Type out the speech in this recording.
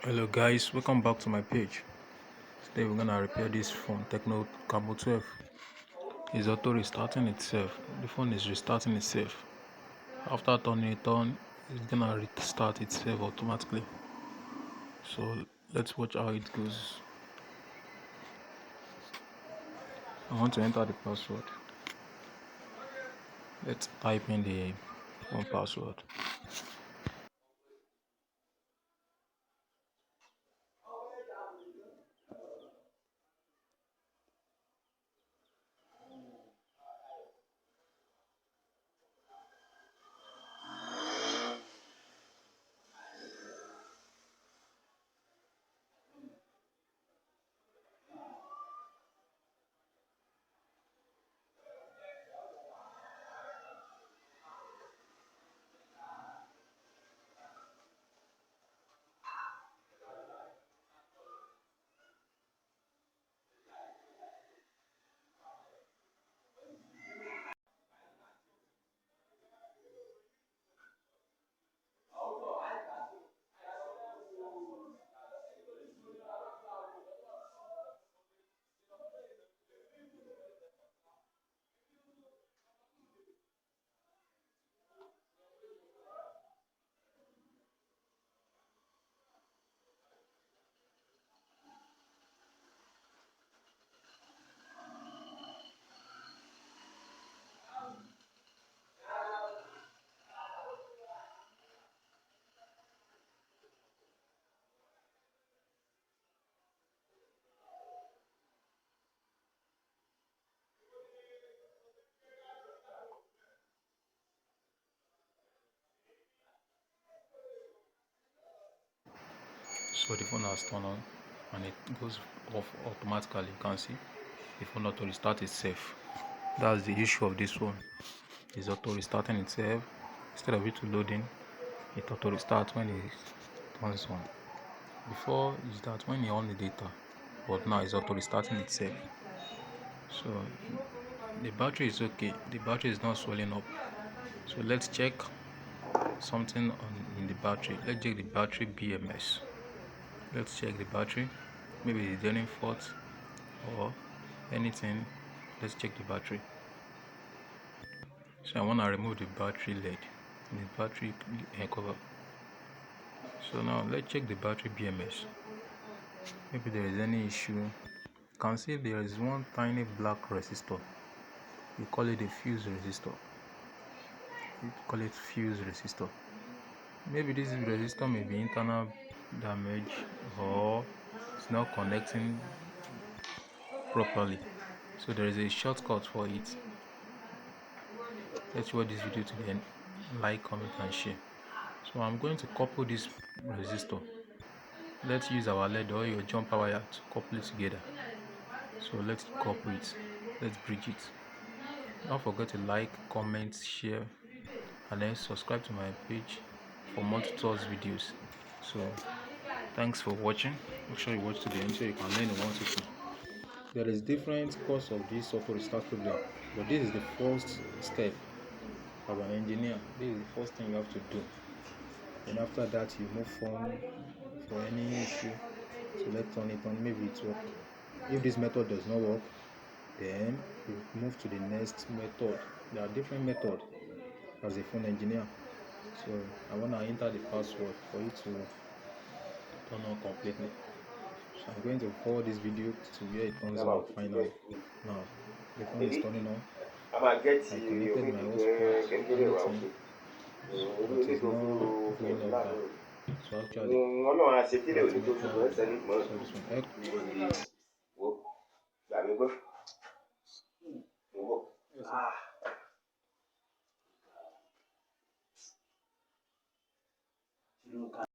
Hello guys, welcome back to my page. Today we're gonna repair this phone, Tecno Camon 12. It's auto restarting itself. The phone is restarting itself. After turning it on, it's gonna restart itself automatically. So let's watch how it goes. I want to enter the password. Let's type in the phone password. So the phone has turned on and it goes off automatically. You can see the phone auto restart itself. That's the issue of this phone. It's auto restarting itself. Instead of it to loading, it auto restarts when it turns on. Before is that when you on the data, but now it's auto restarting itself. So the battery is okay. The battery is not swelling up. So let's check something in the battery. Let's check the battery BMS. Let's check the battery. Maybe it's any fault or anything. Let's check the battery. So I want to remove the battery LED, the battery cover. So now let's check the battery BMS. Maybe there is any issue. You can see there is one tiny black resistor. We call it a fuse resistor. We call it fuse resistor. Maybe this resistor may be internal damage or it's not connecting properly. So there is a shortcut for it. Let's watch this video to the end. Like, comment and share. So I'm going to couple this resistor. Let's use our LED or your jumper wire to couple it together. So let's couple it. Let's bridge it. Don't forget to like, comment, share, and then subscribe to my page for more tutorials videos. So thanks for watching. Make sure you watch to the end so you can learn one thing. There is different cause of this auto restart problem, but this is the first step. As an engineer, this is the first thing you have to do. And after that, you move on for any issue. So let's turn it on. Maybe it works. If this method does not work, then you move to the next method. There are different methods as a phone engineer. So I want to enter the password for it to turn on completely. So I'm going to forward this video to where it turns on finally. Now the phone is turning on. I connected my hotspot, everything, but it's not going up back. So actually, that method, so this one. Yes, sir.